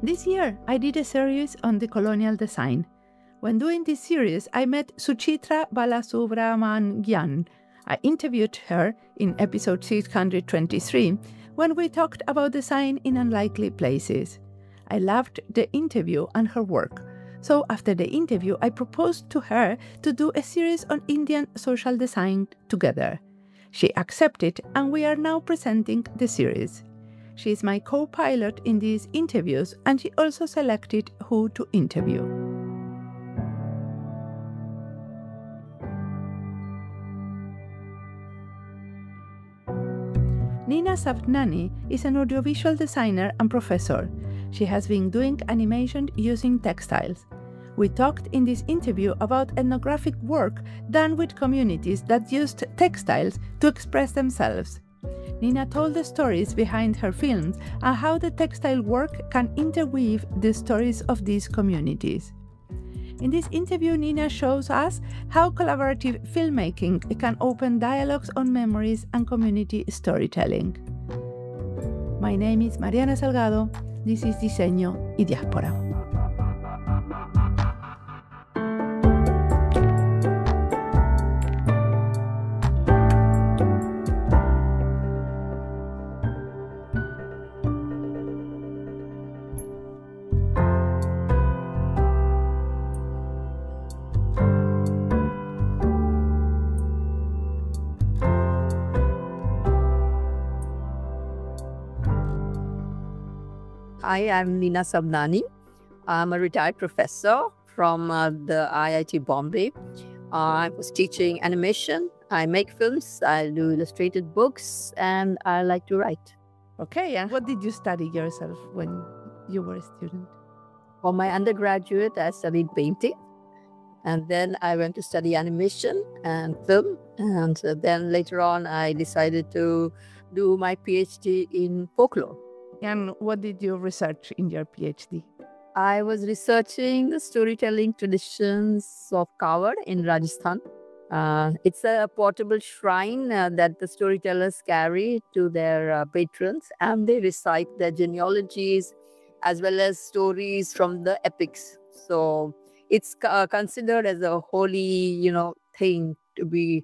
This year, I did a series on decolonial design. When doing this series, I met Suchitra Balasubramanian. I interviewed her in episode 623 when we talked about design in unlikely places. I loved the interview and her work. So after the interview, I proposed to her to do a series on Indian social design together. She accepted, and we are now presenting the series. She is my co-pilot in these interviews, and she also selected who to interview. Nina Savnani is an audiovisual designer and professor. She has been doing animation using textiles. We talked in this interview about ethnographic work done with communities that used textiles to express themselves. Nina told the stories behind her films and how the textile work can interweave the stories of these communities. In this interview, Nina shows us how collaborative filmmaking can open dialogues on memories and community storytelling. My name is Mariana Salgado. This is Diseño y Diáspora. Hi, I'm Nina Savnani. I'm a retired professor from the IIT Bombay. I was teaching animation. I make films. I do illustrated books, and I like to write. Okay, and what did you study yourself when you were a student? For my undergraduate, I studied painting. And then I went to study animation and film. And then later on, I decided to do my PhD in folklore. And what did you research in your PhD? I was researching the storytelling traditions of Kawad in Rajasthan. It's a portable shrine that the storytellers carry to their patrons, and they recite their genealogies as well as stories from the epics. So it's considered as a holy, thing to be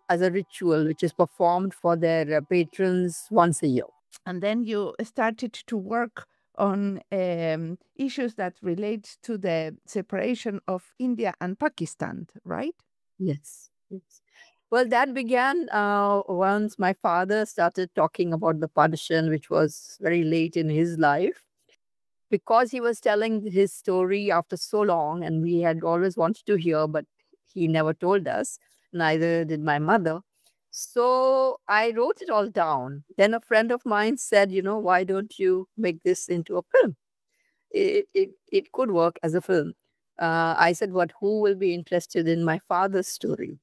as a ritual which is performed for their patrons once a year. And then you started to work on issues that relate to the separation of India and Pakistan, right? Yes. Well, that began once my father started talking about the partition, which was very late in his life. Because he was telling his story after so long, and we had always wanted to hear, but he never told us, neither did my mother. So I wrote it all down. Then a friend of mine said, why don't you make this into a film? It could work as a film. I said, who will be interested in my father's story?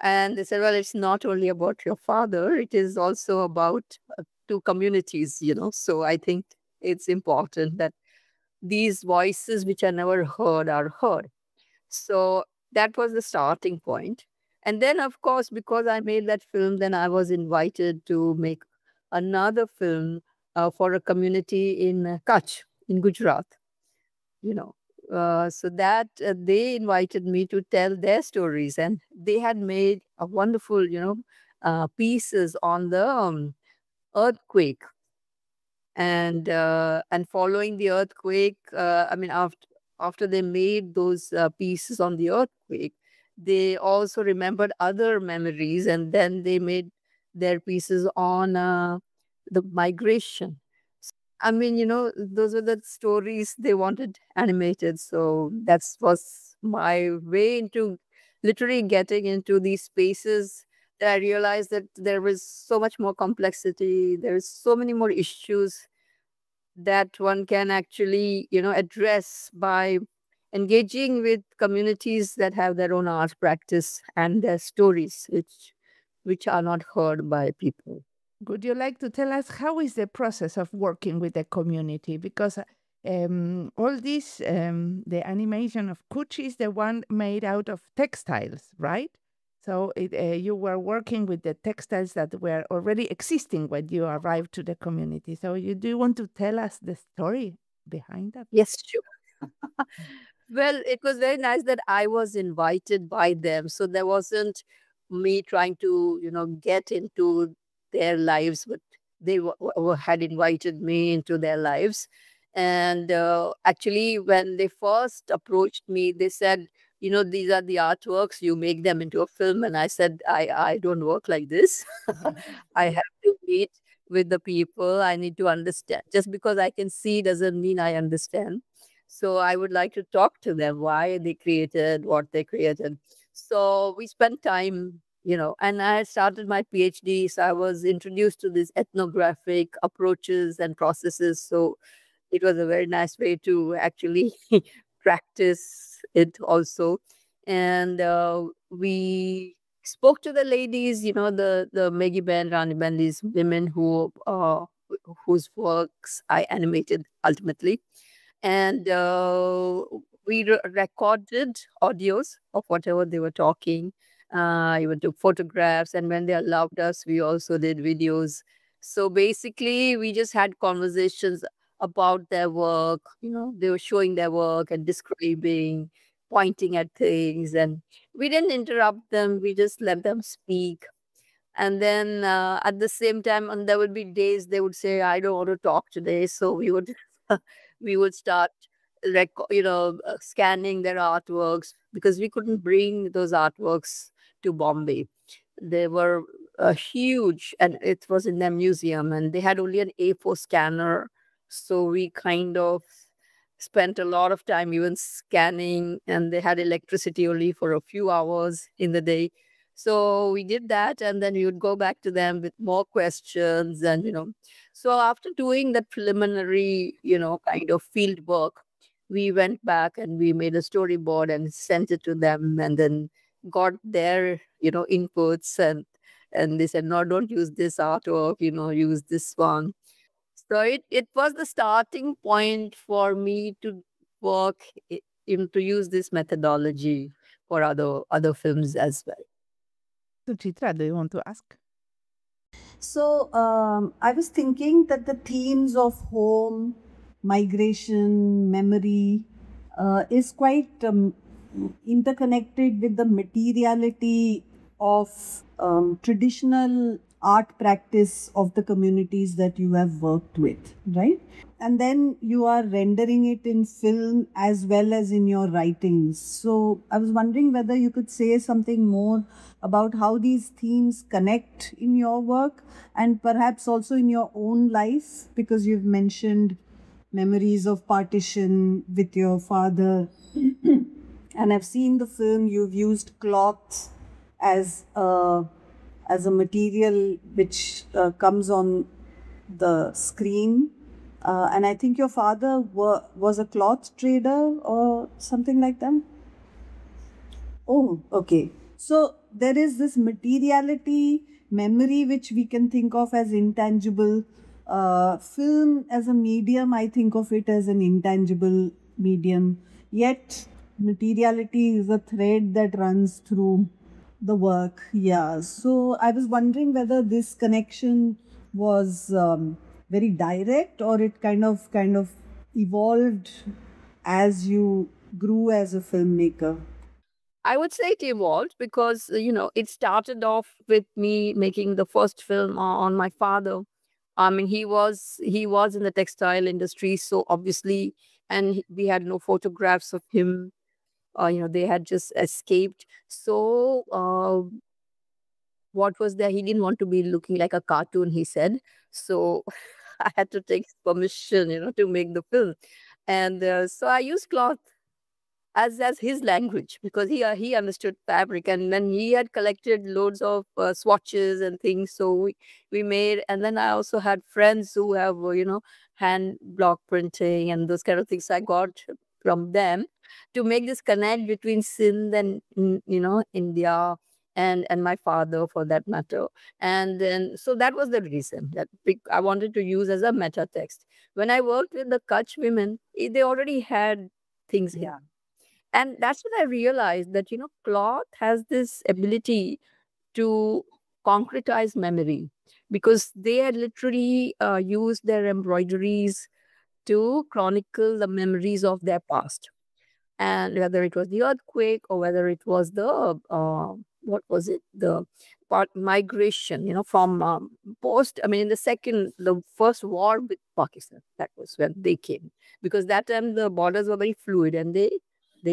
And they said, well, it's not only about your father, it is also about two communities, So I think it's important that these voices which are never heard are heard. So that was the starting point. And then, of course, because I made that film, then I was invited to make another film for a community in Kutch, in Gujarat, So that they invited me to tell their stories, and they had made a wonderful, pieces on the earthquake. And following the earthquake, after they made those pieces on the earthquake, they also remembered other memories, and then they made their pieces on the migration. Those were the stories they wanted animated. So that was my way into literally getting into these spaces that I realized that there was so much more complexity. There's so many more issues that one can actually, address by engaging with communities that have their own art practice and their stories, which are not heard by people. Would you like to tell us how is the process of working with the community? Because all this, the animation of Kutch is the one made out of textiles, right? So you were working with the textiles that were already existing when you arrived to the community. So do you want to tell us the story? behind that? Yes, sure. Well, it was very nice that I was invited by them. So there wasn't me trying to, get into their lives, but they had invited me into their lives. And actually, when they first approached me, they said, these are the artworks, you make them into a film. And I said, I don't work like this. I have to meet with the people. I need to understand. Just because I can see doesn't mean I understand. So I would like to talk to them why they created what they created. So we spent time, and I started my PhD. So I was introduced to these ethnographic approaches and processes. So it was a very nice way to actually practice it also. And we spoke to the ladies, the Maggie Ben, Rani Ben, these women whose works I animated ultimately. And we recorded audios of whatever they were talking. Even took photographs, and when they allowed us, we also did videos. So basically, we just had conversations about their work. They were showing their work and describing, pointing at things, and we didn't interrupt them. We just let them speak. And then at the same time, and there would be days they would say, "I don't want to talk today," so we would we would start scanning their artworks, because we couldn't bring those artworks to Bombay. They were huge, and it was in their museum, and they had only an A4 scanner. So we kind of spent a lot of time even scanning, and they had electricity only for a few hours in the day. So we did that, and then we would go back to them with more questions. And, so after doing that preliminary, kind of field work, we went back and we made a storyboard and sent it to them, and then got their, inputs. And they said, no, don't use this artwork, use this one. So it was the starting point for me to work to use this methodology for other films as well. So, Chitra, do you want to ask? So I was thinking that the themes of home, migration, memory is quite interconnected with the materiality of traditional art practice of the communities that you have worked with, right? And then you are rendering it in film as well as in your writings. So I was wondering whether you could say something more about how these themes connect in your work and perhaps also in your own life, because you've mentioned memories of partition with your father. And I've seen the film, you've used cloth as a material which comes on the screen. And I think your father was a cloth trader or something like that. Oh, okay. So there is this materiality, memory, which we can think of as intangible. Film as a medium, I think of it as an intangible medium. Yet, materiality is a thread that runs through the work. Yeah. So I was wondering whether this connection was very direct, or it kind of evolved as you grew as a filmmaker. I would say it evolved because, it started off with me making the first film on my father. I mean, he was in the textile industry, so obviously, and we had no photographs of him. They had just escaped. So what was there? He didn't want to be looking like a cartoon, he said. So I had to take his permission, to make the film. And so I used cloth as his language, because he understood fabric, and then he had collected loads of swatches and things. So we made, and then I also had friends who have hand block printing and those kind of things I got from them, to make this connect between Sindh and India, and my father, for that matter. And then, so that was the reason that I wanted to use as a meta text. When I worked with the Kutch women, they already had things here. And that's when I realized that, cloth has this ability to concretize memory, because they had literally used their embroideries to chronicle the memories of their past. And whether it was the earthquake or whether it was the, what was it? The migration, from in the first war with Pakistan, that was when they came. Because that time the borders were very fluid and they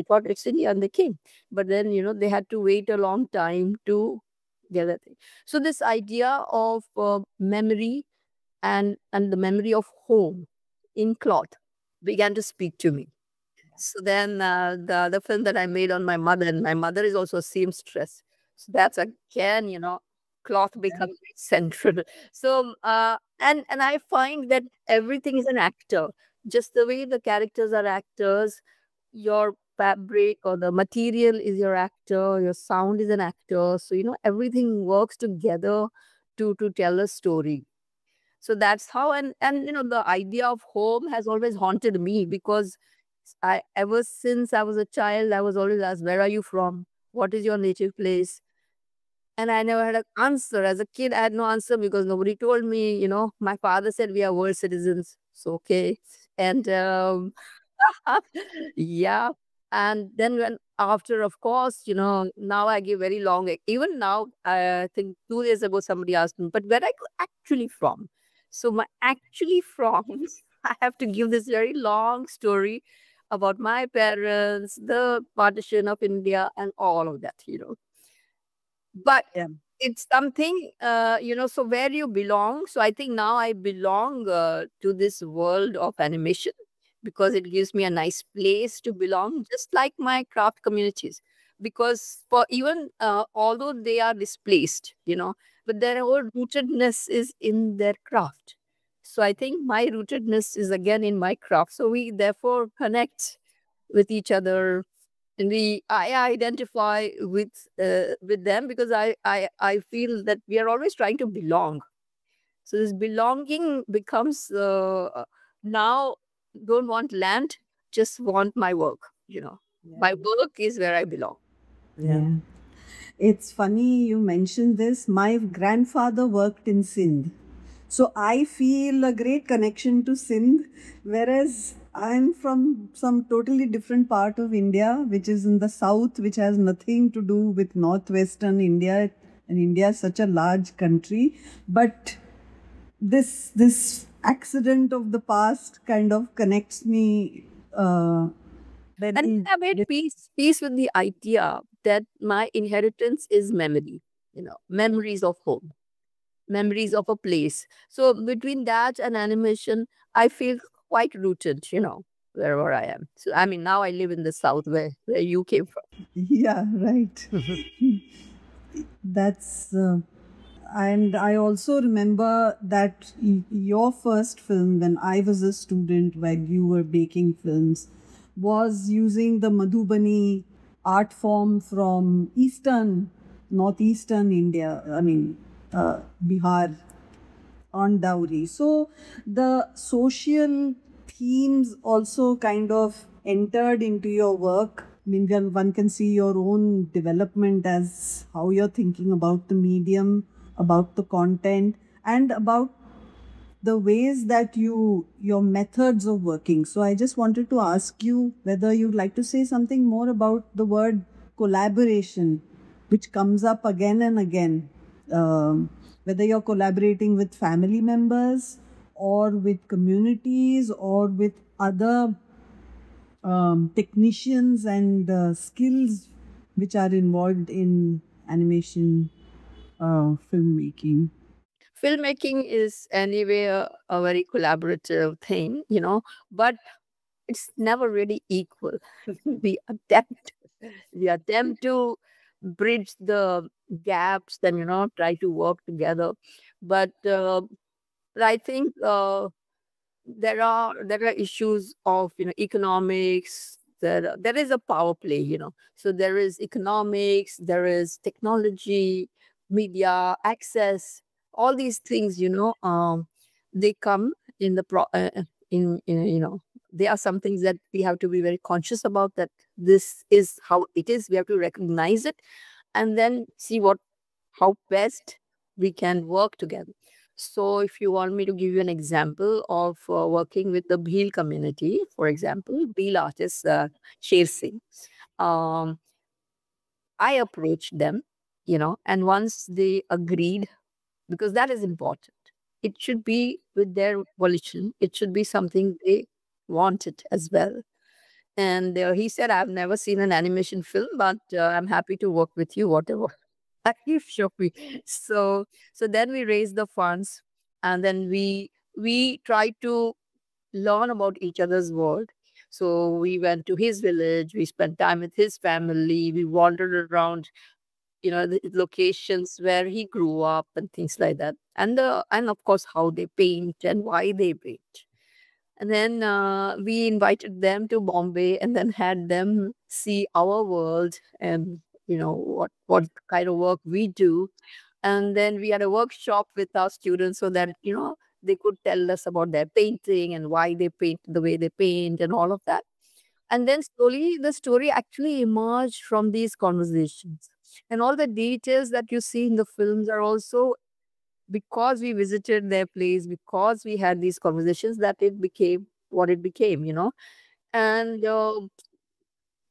thought it's India and they came. But then, they had to wait a long time to get that thing. So this idea of memory and the memory of home in cloth began to speak to me. So then the other film that I made on my mother, and my mother is also a seamstress. So that's again, cloth becomes very central. So and I find that everything is an actor. Just the way the characters are actors, your fabric or the material is your actor, your sound is an actor. So everything works together to tell a story. So that's how, and the idea of home has always haunted me, because I ever since I was a child, I was always asked, "Where are you from? What is your native place?" And I never had an answer. As a kid, I had no answer because nobody told me. My father said we are world citizens. So okay, and yeah. And then when after, of course, now I give very long. Even now, I think 2 days ago somebody asked me, "But where are you actually from?" So my actually from, I have to give this very long story about my parents, the partition of India, and all of that. But Yeah. it's something, so where you belong. So I think now I belong to this world of animation, because it gives me a nice place to belong, just like my craft communities. Because for even although they are displaced, but their whole rootedness is in their craft. So I think my rootedness is again in my craft. So we therefore connect with each other, and I identify with them, because I feel that we are always trying to belong. So this belonging becomes now, don't want land, just want my work. My work is where I belong. Yeah. It's funny you mentioned this. My grandfather worked in Sindh. So I feel a great connection to Sindh, whereas I'm from some totally different part of India, which is in the south, which has nothing to do with northwestern India. And India is such a large country. But this accident of the past kind of connects me. And I made peace with the idea that my inheritance is memory, memories of home, memories of a place. So between that and animation, I feel quite rooted, wherever I am. So now I live in the south, where you came from. Yeah, right. That's and I also remember that your first film when I was a student, while you were making films, was using the Madhubani art form from northeastern India. Bihar, on dowry. So the social themes also kind of entered into your work. One can see your own development as how you're thinking about the medium, about the content, and about the ways that your methods of working. So I just wanted to ask you whether you'd like to say something more about the word collaboration, which comes up again and again. Whether you're collaborating with family members or with communities or with other technicians and skills which are involved in animation filmmaking. Filmmaking is anyway a very collaborative thing, but it's never really equal. we attempt we attempt to bridge the gaps, then try to work together. But I think there are issues of economics. There is a power play, so there is economics, there is technology, media access, all these things, they come in the in they are some things that we have to be very conscious about, that this is how it is. We have to recognize it and then see how best we can work together. So, if you want me to give you an example of working with the Bhil community, for example, Bhil artist Sher Singh, um, I approached them, and once they agreed, because that is important, it should be with their volition, it should be something they wanted as well. And he said, I've never seen an animation film, but I'm happy to work with you, whatever. He showed me. So, so then we raised the funds, and then we tried to learn about each other's world. So we went to his village, we spent time with his family, we wandered around, the locations where he grew up and things like that. And of course how they paint and why they paint. And then we invited them to Bombay and then had them see our world and what kind of work we do. And then we had a workshop with our students so that they could tell us about their painting and why they paint the way they paint and all of that. And then slowly the story actually emerged from these conversations. And all the details that you see in the films are also because we visited their place, because we had these conversations, that it became what it became. And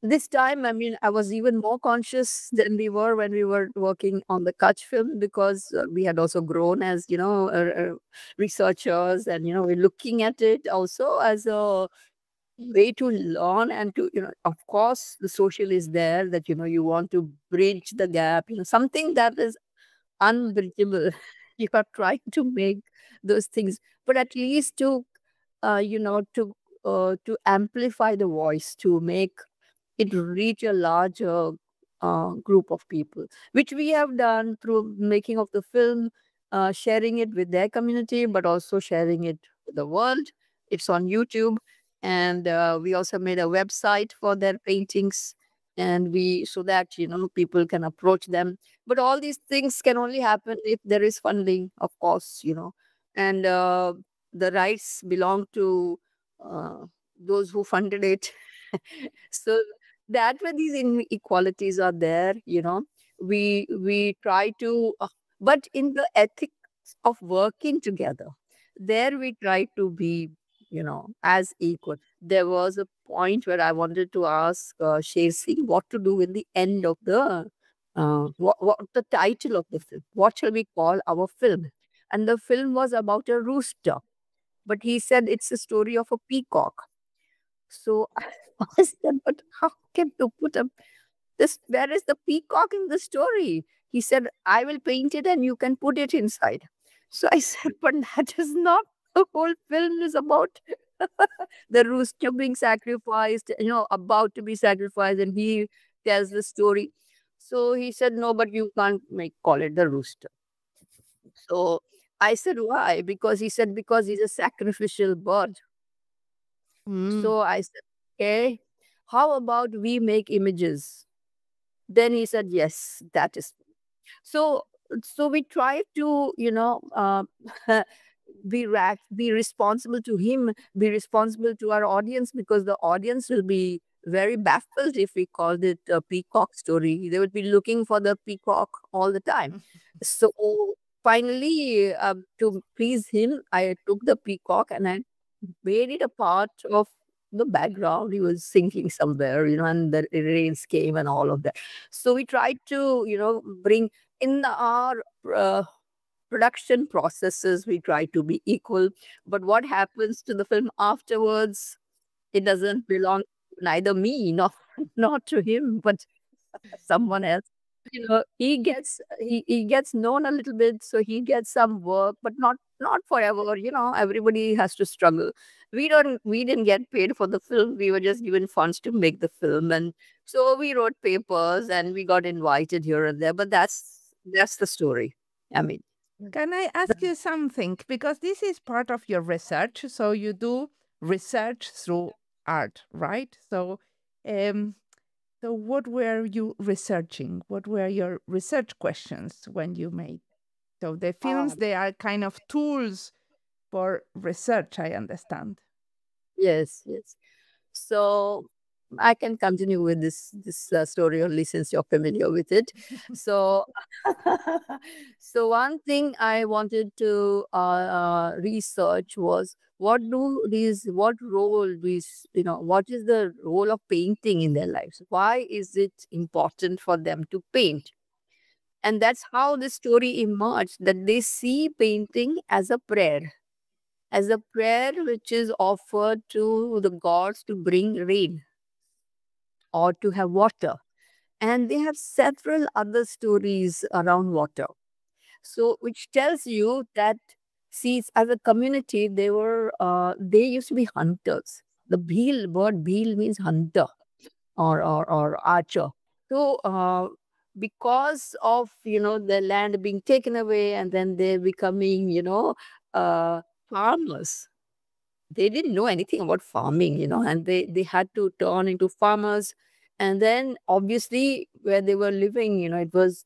this time, I mean, I was even more conscious than we were when we were working on the Kutch film, because we had also grown as, researchers, and, we're looking at it also as a way to learn and to, of course, the social is there that, you want to bridge the gap, something that is unbridgeable. You are trying to make those things, but at least to, to amplify the voice, to make it reach a larger group of people, which we have done through making of the film, sharing it with their community, but also sharing it with the world. It's on YouTube, and we also made a website for their paintings, and we so that people can approach them. But all these things can only happen if there is funding, of course, and the rights belong to those who funded it. So that when these inequalities are there, we try to, but in the ethics of working together, there we try to be, as equal. There was a point where I wanted to ask Sher Singh what to do in the end of the, what the title of the film, what shall we call our film? And the film was about a rooster, but he said it's a story of a peacock. So I said, but how can you put a this? Where is the peacock in the story? He said, I will paint it and you can put it inside. So I said, but that is not the whole film is about. The rooster being sacrificed, about to be sacrificed, and he tells the story. So he said, no, but you can't call it the rooster. So I said, why? Because he said, because he's a sacrificial bird. So I said, okay, how about we make images? Then he said, yes, that is. So, so we try to, be responsible to him, be responsible to our audience, because the audience will be very baffled if we called it a peacock story. They would be looking for the peacock all the time. So finally, to please him, I took the peacock and I made it a part of the background. He was singing somewhere, and the rains came and all of that. So we tried to, bring in our production processes, we try to be equal. But what happens to the film afterwards, it doesn't belong to neither me, nor not to him, but someone else. He gets known a little bit, so he gets some work, but not forever. Everybody has to struggle. We didn't get paid for the film. We were just given funds to make the film, and so we wrote papers and we got invited here and there. But that's the story. I mean, Can I ask you something? Because this is part of your research. So you do research through art, right? Um, so what were you researching? What were your research questions when you made? So the films, they are kind of tools for research, I understand. yes, yes. So I can continue with this story only since you're familiar with it. So, so one thing I wanted to research was what role these, what is the role of painting in their lives? Why is it important for them to paint? And that's how the story emerged, that they see painting as a prayer which is offered to the gods to bring rain or to have water. And they have several other stories around water. So, which tells you that, see, as a community, they used to be hunters. The bhil word bhil means hunter or archer. So, because of the land being taken away and then they're becoming farmers, they didn't know anything about farming, and they had to turn into farmers. And then obviously where they were living,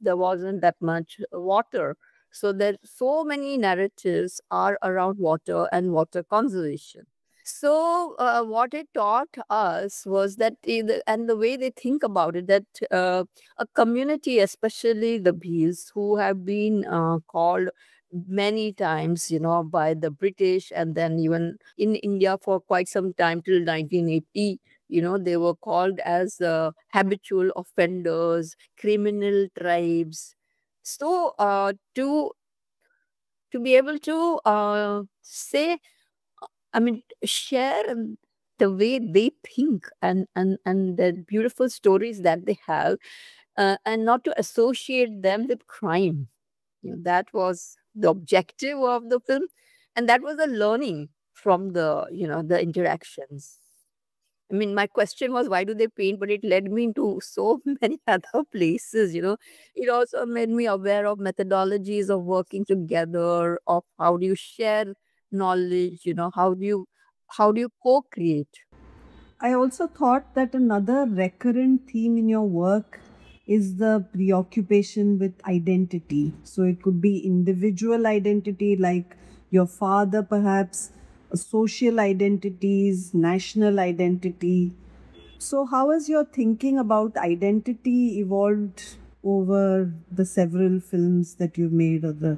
there wasn't that much water. So there so many narratives are around water and water conservation. So what it taught us was that, and the way they think about it, that a community, especially the Bhils, who have been called many times, by the British, and then even in India for quite some time till 1980, they were called as habitual offenders, criminal tribes. So to be able to say, I mean, share the way they think, and the beautiful stories that they have, and not to associate them with crime. That was the objective of the film, and that was a learning from the interactions. I mean, my question was, why do they paint? But it led me into so many other places. It also made me aware of methodologies of working together, of how do you share knowledge, how do you co-create. I also thought that another recurrent theme in your work is the preoccupation with identity. So it could be individual identity, like your father, perhaps, social identities, national identity. So, how has your thinking about identity evolved over the several films that you've made, or the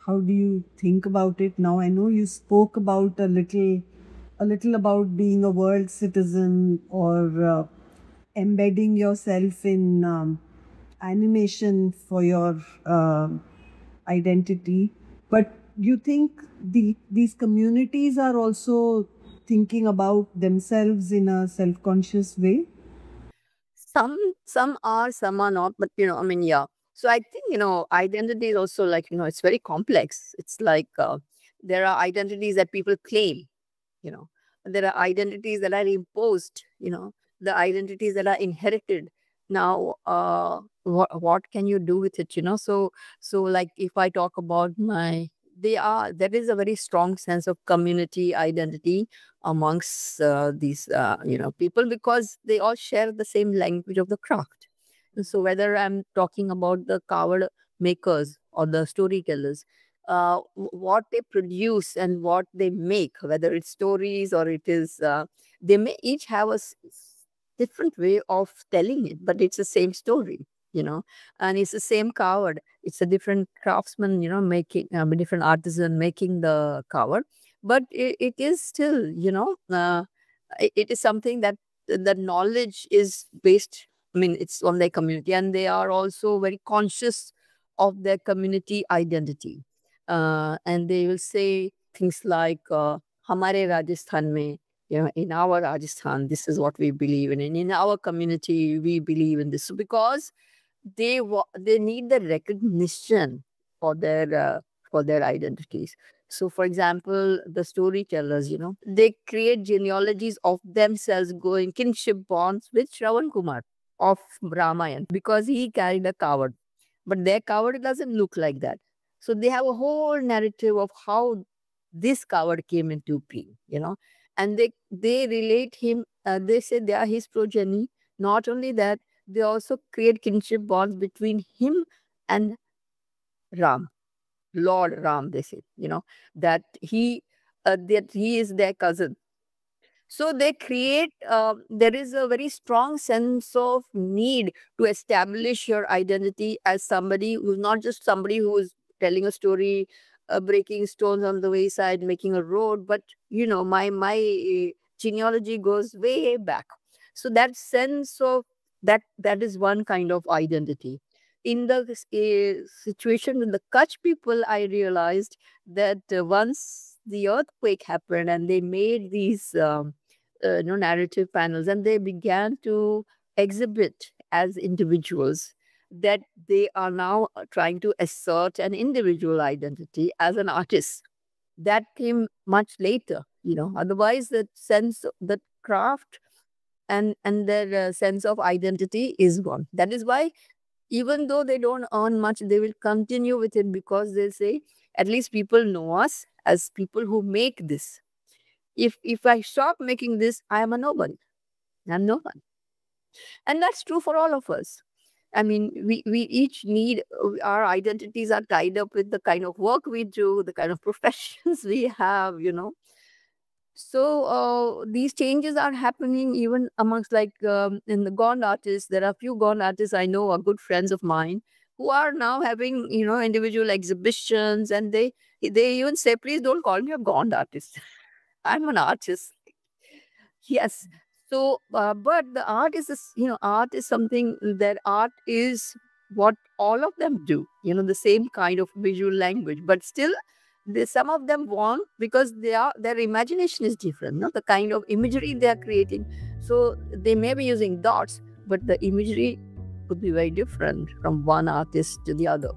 how do you think about it now? I know you spoke about a little about being a world citizen, or embedding yourself in animation for your identity. But you think these communities are also thinking about themselves in a self-conscious way? Some are, some are not, but I mean, yeah. So I think identity is also, like, it's very complex. It's like, there are identities that people claim, you know there are identities that are imposed, the identities that are inherited. Now, what can you do with it? So like, if I talk about there is a very strong sense of community identity amongst these people, because they all share the same language of the craft. And so whether I'm talking about the card makers or the storytellers, what they produce and what they make, whether it's stories or it is, they may each have different way of telling it, but it's the same story, and it's the same coward. It's a different craftsman, making, different artisan making the coward, but it is still, it is something that the knowledge is based. I mean, it's on their community, and they are also very conscious of their community identity. And they will say things like, "Hamare Rajasthan mein, in our Rajasthan, this is what we believe in, and in our community, we believe in this." So because they need the recognition for their identities. So, for example, the storytellers, they create genealogies of themselves, going kinship bonds with Shravan Kumar of Ramayana, because he carried a coward. But their coward doesn't look like that. So they have a whole narrative of how this coward came into being, and they relate him. They say they are his progeny. Not only that, they also create kinship bonds between him and Ram, Lord Ram. They say, that he is their cousin. So they create, there is a very strong sense of need to establish your identity as somebody who's not just somebody who is telling a story, breaking stones on the wayside, making a road, but my genealogy goes way back. So that sense of that is one kind of identity. In the situation with the Kutch people, I realized that once the earthquake happened and they made these narrative panels and they began to exhibit as individuals, that they are now trying to assert an individual identity as an artist. That came much later. Otherwise that sense, that craft and their sense of identity is gone. That is why even though they don't earn much, they will continue with it, because they say, at least people know us as people who make this. If I stop making this, I am a nobody. I'm no one. And that's true for all of us. I mean, we each need, our identities are tied up with the kind of work we do, the kind of professions we have. So these changes are happening even amongst, like, in the Gond artists. There are few Gond artists I know are good friends of mine who are now having individual exhibitions, and they even say, please don't call me a Gond artist. I'm an artist. Yes. So, but the art is art is something that art is what all of them do. The same kind of visual language, but still, some of them want, because their imagination is different. The kind of imagery they are creating. So they may be using dots, but the imagery could be very different from one artist to the other.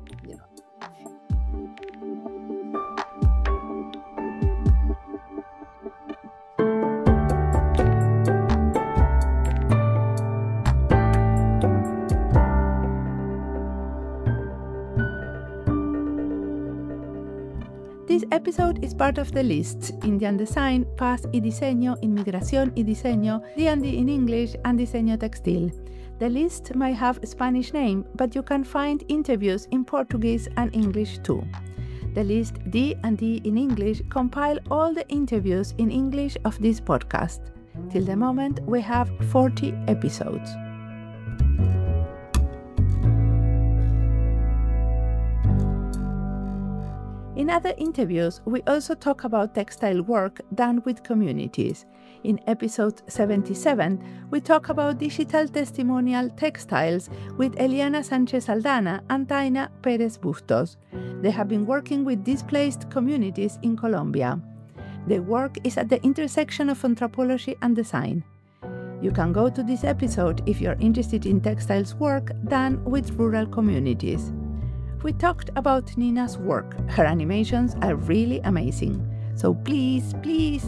This episode is part of the lists Indian Design, Paz y Diseño, Inmigración y Diseño, D&D in English, and Diseño Textil. The list might have a Spanish name, but you can find interviews in Portuguese and English too. The list D&D in English compile all the interviews in English of this podcast. Till the moment, we have 40 episodes. In other interviews, we also talk about textile work done with communities. In episode 77, we talk about digital testimonial textiles with Eliana Sanchez Aldana and Taina Perez Bustos. They have been working with displaced communities in Colombia. Their work is at the intersection of anthropology and design. You can go to this episode if you're interested in textiles work done with rural communities. We talked about Nina's work. Her animations are really amazing. So please,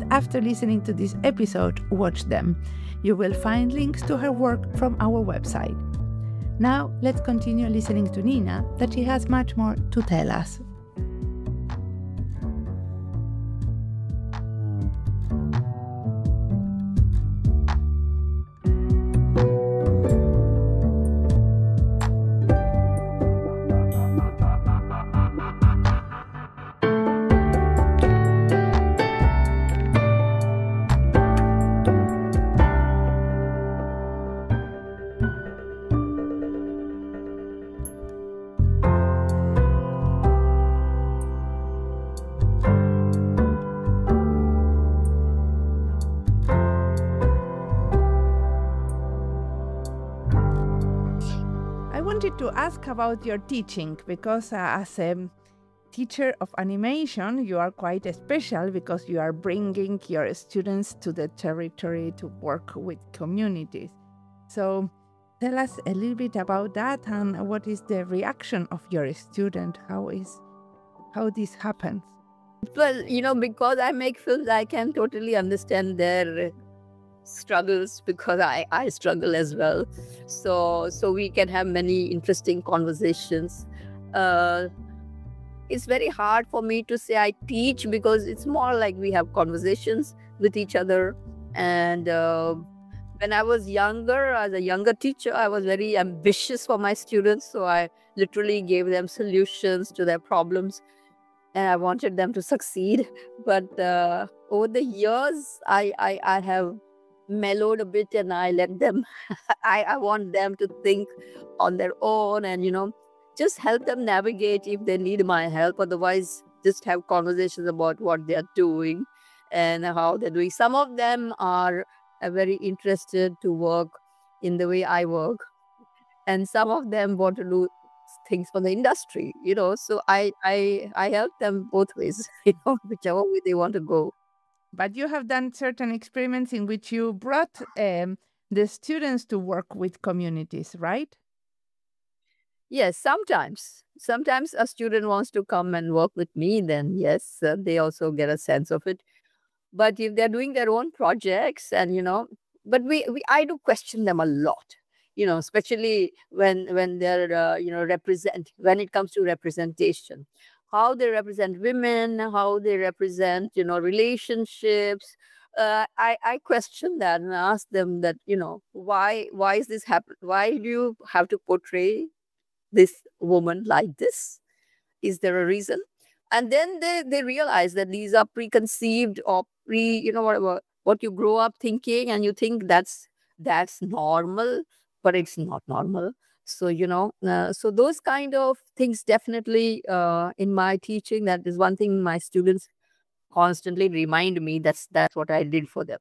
after listening to this episode, watch them. You will find links to her work from our website. Now, let's continue listening to Nina, that she has much more to tell us. To ask about your teaching, because as a teacher of animation, you are quite special because you are bringing your students to the territory to work with communities. So tell us a little bit about that, and what is the reaction of your student? How this happens? Well, because I make films, I can totally understand their struggles, because I struggle as well. So we can have many interesting conversations. It's very hard for me to say I teach, because it's more like we have conversations with each other. And when I was younger, as a younger teacher, I was very ambitious for my students. So I literally gave them solutions to their problems, and I wanted them to succeed. But over the years, I have mellowed a bit, and I let them, I want them to think on their own, and, just help them navigate if they need my help. Otherwise, just have conversations about what they are doing and how they're doing. Some of them are very interested to work in the way I work, and some of them want to do things for the industry. So I help them both ways, whichever way they want to go. But you have done certain experiments in which you brought the students to work with communities, right? Yes, sometimes a student wants to come and work with me, then yes, they also get a sense of it. But if they're doing their own projects, and but we I do question them a lot, especially when they're represent when it comes to representation, how they represent women, how they represent relationships. I question that and ask them that, why is this happen, why do you have to portray this woman like this? Is there a reason? And then they realize that these are preconceived, or what you grow up thinking, and you think that's normal, but it's not normal. So so those kind of things definitely, in my teaching, that is one thing my students constantly remind me, that's what I did for them.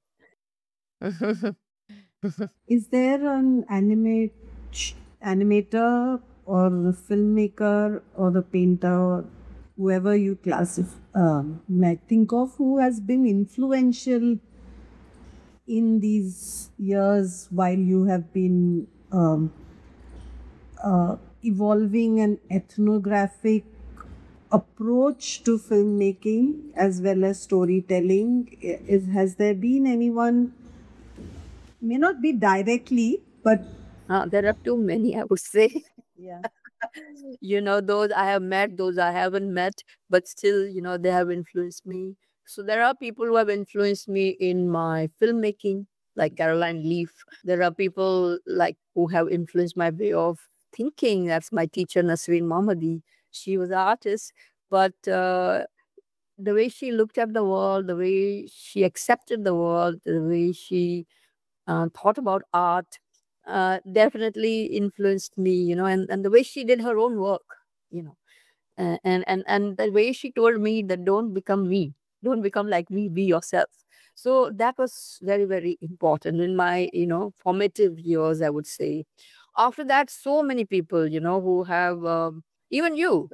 Is there an animator or a filmmaker or a painter, or whoever you might think of, who has been influential in these years while you have been evolving an ethnographic approach to filmmaking as well as storytelling? Has there been anyone, may not be directly, but There are too many, I would say. yeah, Those I have met, those I haven't met, but still, they have influenced me. So there are people who have influenced me in my filmmaking, like Caroline Leaf. There are people like who have influenced my way of thinking. That's my teacher, Nasreen Mohammadi. She was an artist, but the way she looked at the world, the way she accepted the world, the way she thought about art, definitely influenced me, and the way she did her own work, you know, and the way she told me that don't become me, don't become like me, be yourself. So that was very, very important in my, formative years, I would say. After that, so many people, who have, even you.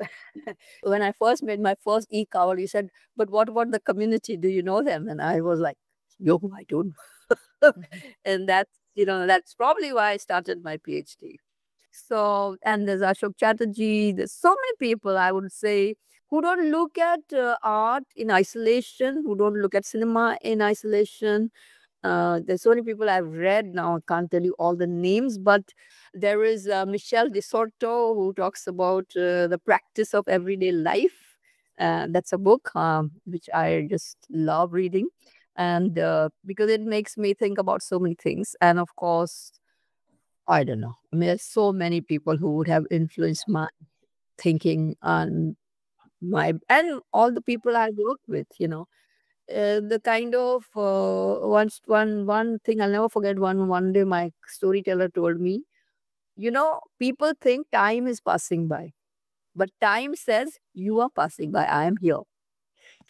When I first made my first e-cowl, you said, but what about the community? Do you know them? And I was like, yo, I don't. And that's probably why I started my PhD. So, and there's Ashok Chatterjee, there's so many people, I would say, who don't look at art in isolation, who don't look at cinema in isolation. There's so many people I've read now, I can't tell you all the names, but there is Michel de Soto, who talks about the practice of everyday life. That's a book which I just love reading. And because it makes me think about so many things. And of course, I don't know. I mean, there's so many people who would have influenced my thinking and and all the people I worked with. The kind of one thing I'll never forget. One day, my storyteller told me, people think time is passing by, but time says you are passing by. I am here.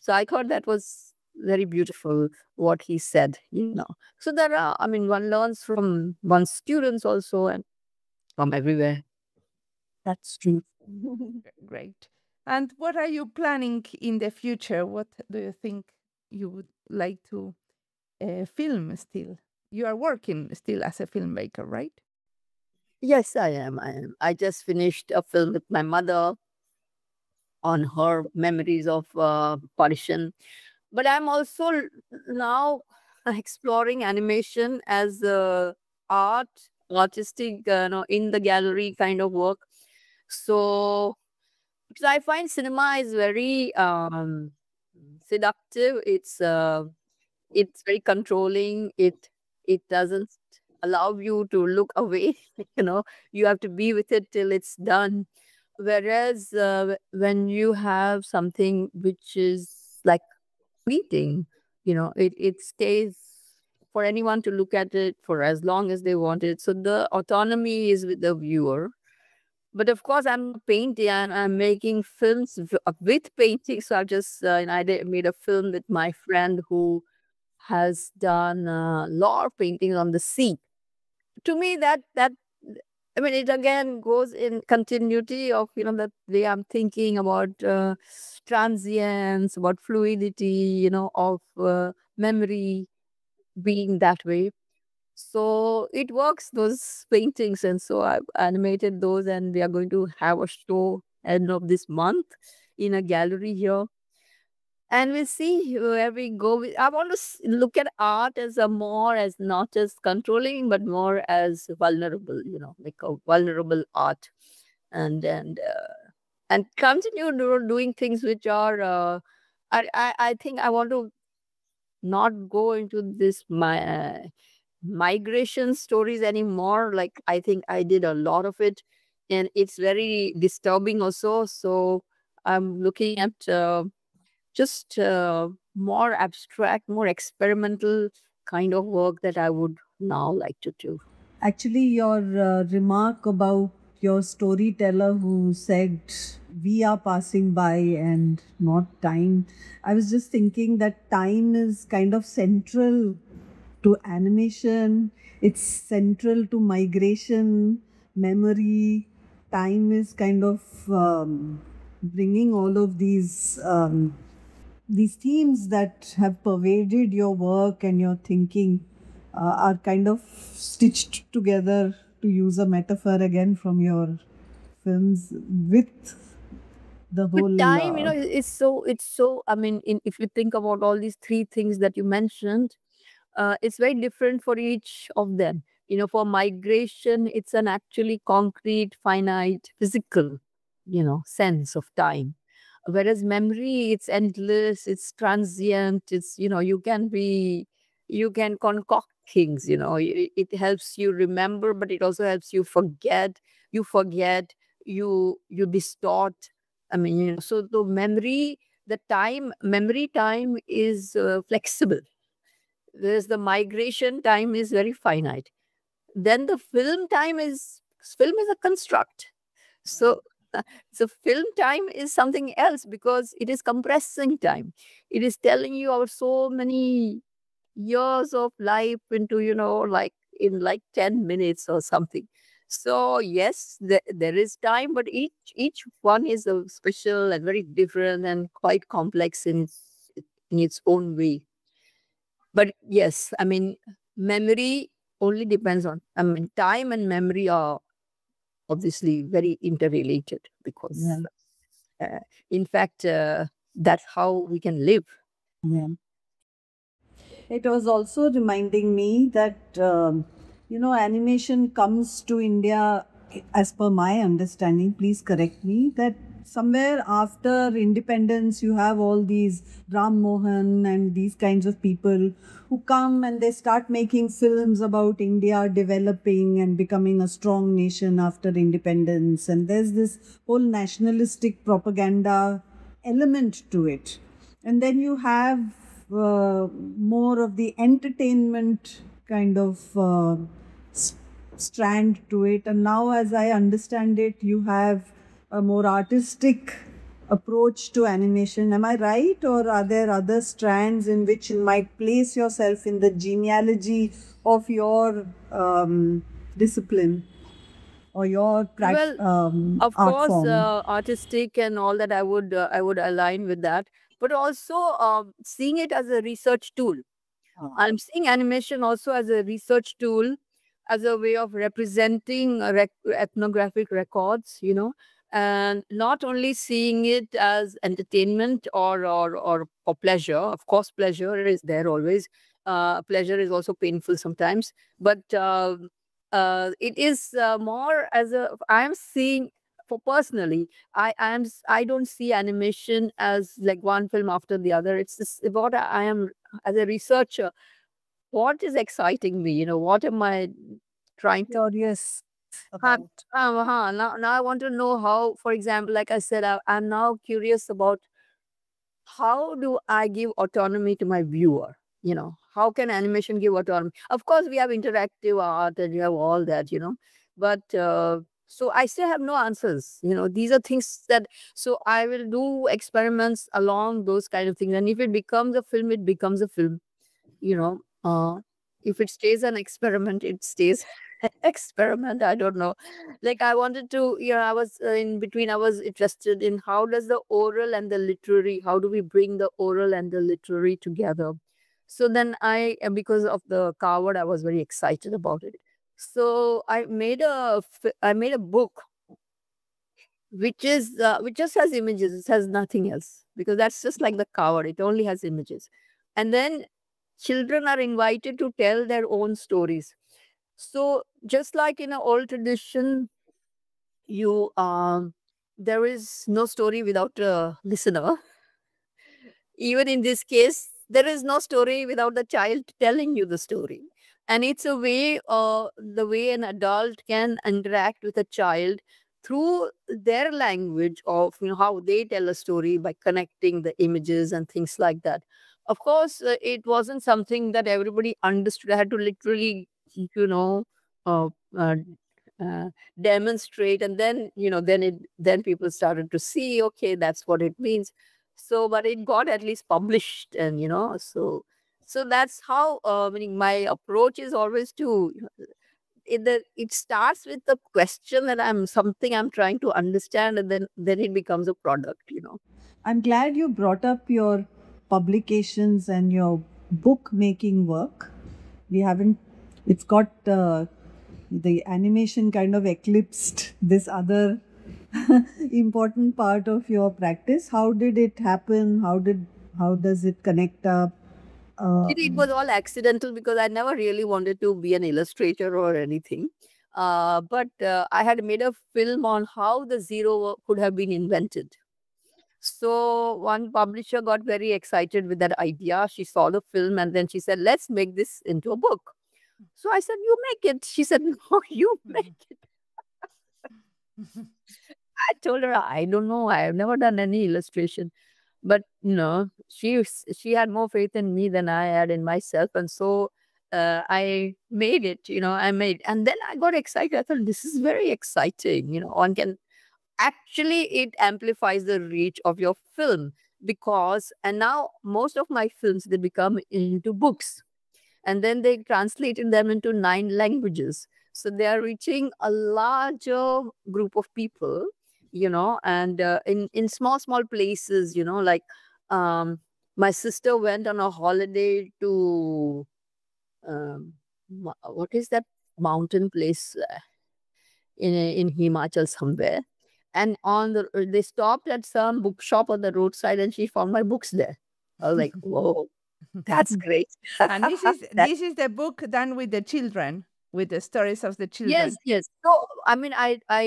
So I thought that was very beautiful what he said. So there are, I mean, one learns from one's students also, and from everywhere. That's true. Great. And what are you planning in the future? What do you think you would like to film still? You are working still as a filmmaker, right? Yes, I am. I am. I just finished a film with my mother on her memories of partition. But I'm also now exploring animation as art, artistic, in the gallery kind of work. So, because I find cinema is very seductive. It's very controlling. It doesn't allow you to look away. You have to be with it till it's done. Whereas when you have something which is like fleeting, it stays for anyone to look at it for as long as they want it. So the autonomy is with the viewer. But of course, I'm painting and I'm making films with painting. So I've just made a film with my friend who has done a lot of paintings on the sea. To me, that I mean, it again goes in continuity of that way I'm thinking about transience, about fluidity, of memory being that way. So it works, those paintings. And so I've animated those, and we are going to have a show end of this month in a gallery here. And we'll see where we go. I want to look at art as a more as not just controlling, but more as vulnerable, like a vulnerable art. And continue doing things which are, I think I want to not go into this migration stories anymore. Like, I think I did a lot of it, and it's very disturbing also. So I'm looking at just more abstract, more experimental kind of work that I would now like to do. Actually, your remark about your storyteller who said we are passing by and not time, I was just thinking that time is kind of central to animation, it's central to migration, memory. Time is kind of bringing all of these themes that have pervaded your work and your thinking are kind of stitched together, to use a metaphor again from your films, with the But whole. time, it's so. I mean, if you think about all these three things that you mentioned, it's very different for each of them. For migration, it's an actually concrete, finite, physical, sense of time. Whereas memory, it's endless, it's transient, you can concoct things, it helps you remember, but it also helps you forget. You forget, you distort. I mean, so the memory time is flexible. Whereas the migration time is very finite. Then the film is a construct. So so film time is something else, because it is compressing time. It is telling you our so many years of life into, like in like 10 minutes or something. So yes, there is time, but each one is special and very different and quite complex in its own way. But yes, I mean, memory only depends on, I mean, time and memory are obviously very interrelated, because Yeah. in fact, that's how we can live. Yeah. It was also reminding me that, animation comes to India, as per my understanding, please correct me, that somewhere after independence, you have all these Ram Mohan and these kinds of people who come and they start making films about India developing and becoming a strong nation after independence. And there's this whole nationalistic propaganda element to it. And then you have more of the entertainment kind of strand to it. And now, as I understand it, you have a more artistic approach to animation. Am I right? Or are there other strands in which you might place yourself in the genealogy of your discipline or your Of art course, form? artistic and all that, I would align with that, but also seeing it as a research tool. I'm seeing animation also as a research tool, as a way of representing ethnographic records, and not only seeing it as entertainment or pleasure. Of course, pleasure is there always. Pleasure is also painful sometimes, but it is more as a. I am seeing, for personally, I don't see animation as like one film after the other. It's just what I am as a researcher. What is exciting me? What am I trying to? Curious Huh, about. now I want to know how, for example, like I said, I'm now curious about how do I give autonomy to my viewer? How can animation give autonomy? Of course, we have interactive art and you have all that, but so I still have no answers. These are things that, so I will do experiments along those kind of things. And if it becomes a film, it becomes a film, you know. If it stays an experiment, it stays an experiment. I don't know. Like I wanted to, I was in between, I was interested in how does the oral and the literary, how do we bring the oral and the literary together? So then because of the coward, I was very excited about it. So I made a book which just has images. It has nothing else because that's just like the coward. It only has images, and then children are invited to tell their own stories. So just like in an old tradition, you there is no story without a listener. Even in this case, there is no story without the child telling you the story. And it's a way, the way an adult can interact with a child through their language of how they tell a story by connecting the images and things like that. Of course, it wasn't something that everybody understood. I had to literally, you know, uh, uh, uh, demonstrate, and then people started to see, okay, that's what it means. So but it got at least published, and so that's how, meaning my approach is always to, it starts with the question that I'm trying to understand, and then it becomes a product. I'm glad you brought up your publications and your book making work. We haven't, it's got the animation kind of eclipsed this other important part of your practice. How did it happen? How does it connect up? It was all accidental because I never really wanted to be an illustrator or anything. But I had made a film on how the zero could have been invented. So one publisher got very excited with that idea. She saw the film and then she said, let's make this into a book. So I said, you make it. She said, no, you make it. I told her, I don't know. I have never done any illustration. But she had more faith in me than I had in myself. And so I made it, and then I got excited. I thought, this is very exciting. One can actually, it amplifies the reach of your film and now most of my films, they become into books, and then they translated them into 9 languages. So they are reaching a larger group of people, and in small places, like um, my sister went on a holiday to what is that mountain place in Himachal somewhere, and they stopped at some bookshop on the roadside, and she found my books there. I was like, whoa, that's great. And this is That- this is the book done with the children, with the stories of the children. Yes, yes. So I mean,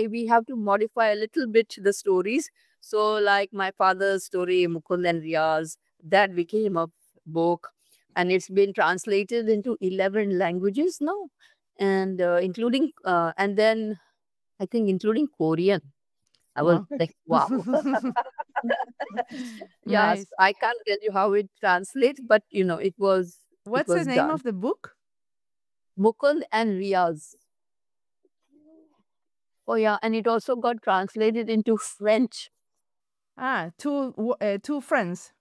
we have to modify a little bit the stories. So like my father's story, Mukund and Riaz, that became a book, and it's been translated into 11 languages now, and including and then I think including Korean. I was Wow. like, wow. Yes, Nice. I can't tell you how it translates, but it was What's the was name done. of the book? Mukund and Riaz. Oh yeah, and it also got translated into French. Two friends.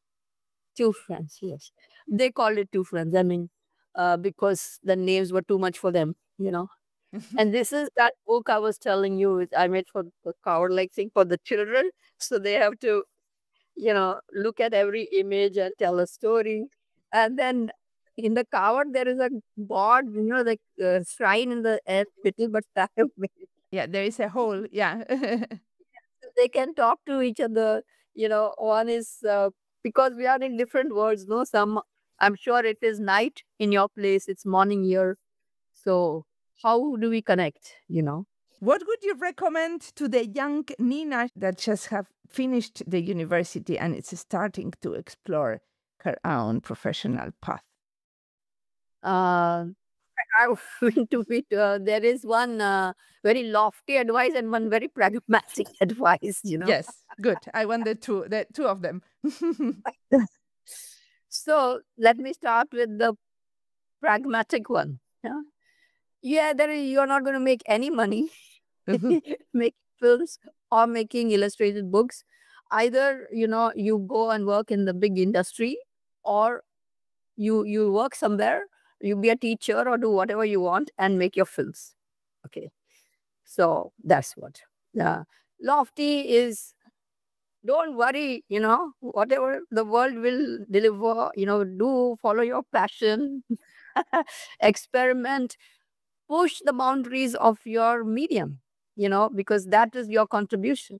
2 friends, yes. They called it 2 friends. I mean, because the names were too much for them. And this is that book I was telling you, I made for the coward-like thing for the children. So they have to, look at every image and tell a story. And then in the coward, there is a god, like shrine in the middle, but I have made it. Yeah, there is a hole. Yeah. They can talk to each other. One is because we are in different worlds, no? I'm sure it is night in your place, it's morning here. So how do we connect? What would you recommend to the young Nina that just have finished the university and is starting to explore her own professional path? I went to it. There is one very lofty advice and one very pragmatic advice. Yes, good. I want the two of them. So let me start with the pragmatic one. You're not going to make any money making films or making illustrated books. Either, you go and work in the big industry, or you work somewhere, you be a teacher or do whatever you want and make your films. Okay. So that's what. Lofty is, don't worry, whatever the world will deliver, do follow your passion, experiment, push the boundaries of your medium, because that is your contribution.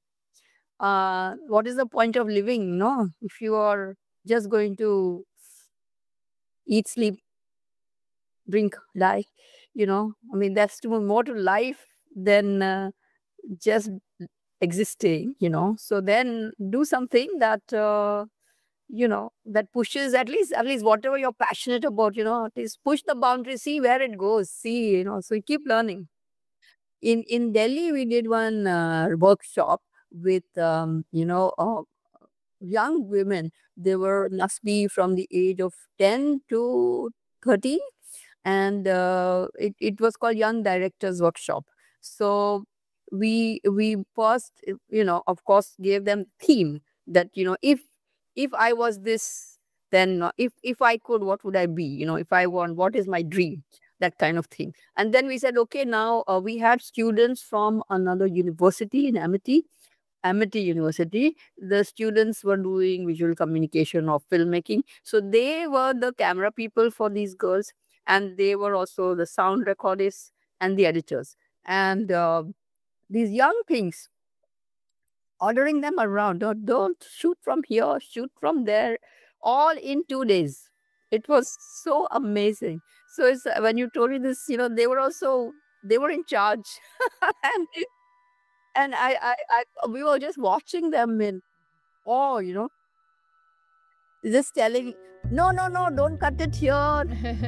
What is the point of living, if you are just going to eat, sleep, drink, die, that's more to life than just existing, so then do something that that pushes at least whatever you're passionate about, at least push the boundary, see where it goes, so you keep learning. In Delhi, we did one workshop with young women. They must be from the age of 10 to 30, and it was called Young Directors Workshop. So we first, of course, gave them theme that, if I was this, then if I could, what would I be? If I want, what is my dream? That kind of thing. And then we said, okay, now we had students from another university in Amity University. The students were doing visual communication or filmmaking. So they were the camera people for these girls, and they were also the sound recordists and the editors. And these young things, ordering them around, don't shoot from here, shoot from there, all in 2 days. It was so amazing. So it's, when you told me this, they were in charge. and we were just watching them in awe, just telling, no, don't cut it here.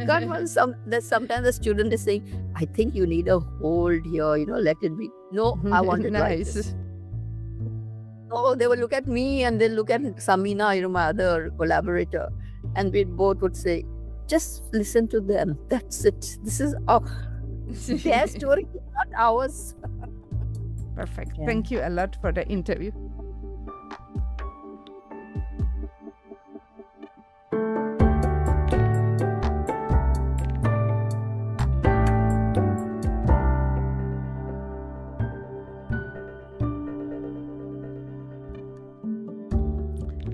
Cut one. Sometimes the student is saying, I think you need a hold here, let it be. No, I want it like this. Oh, they would look at me and they'll look at Samina, my other collaborator, and we both would say, just listen to them. That's it. This is their story, not ours. Perfect. Yeah. Thank you a lot for the interview.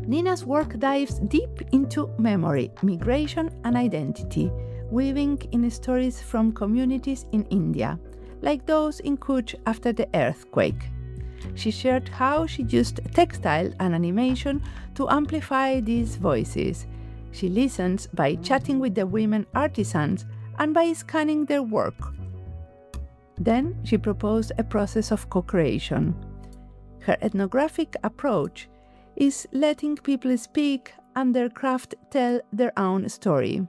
Nina's work dives deep into memory, migration, and identity, weaving in stories from communities in India, like those in Kutch after the earthquake. She shared how she used textile and animation to amplify these voices. She listens by chatting with the women artisans and by scanning their work. Then she proposed a process of co-creation. Her ethnographic approach is letting people speak and their craft tell their own story.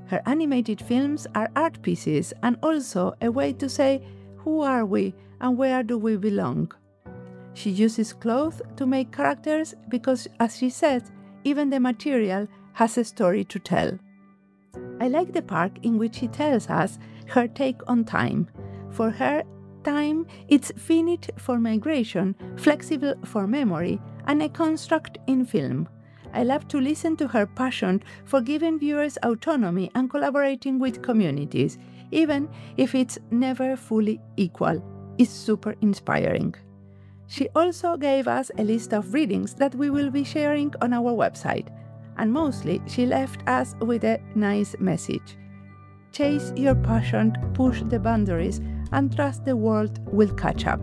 Her animated films are art pieces and also a way to say who are we and where do we belong. She uses cloth to make characters because, as she says, even the material has a story to tell. I like the part in which she tells us her take on time. For her, time is finite for migration, flexible for memory, and a construct in film. I love to listen to her passion for giving viewers autonomy and collaborating with communities, even if it's never fully equal. It's super inspiring. She also gave us a list of readings that we will be sharing on our website, and mostly she left us with a nice message. Chase your passion, push the boundaries, and trust the world will catch up.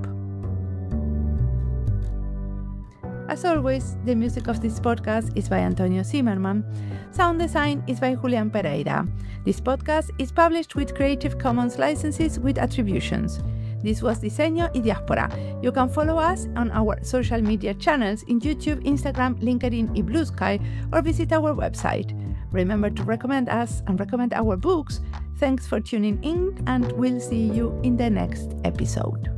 As always, the music of this podcast is by Antonio Zimmerman. Sound design is by Julian Pereira. This podcast is published with Creative Commons licenses with attributions. This was Diseño y Diáspora. You can follow us on our social media channels in YouTube, Instagram, LinkedIn, and Blue Sky, or visit our website. Remember to recommend us and recommend our books. Thanks for tuning in, and we'll see you in the next episode.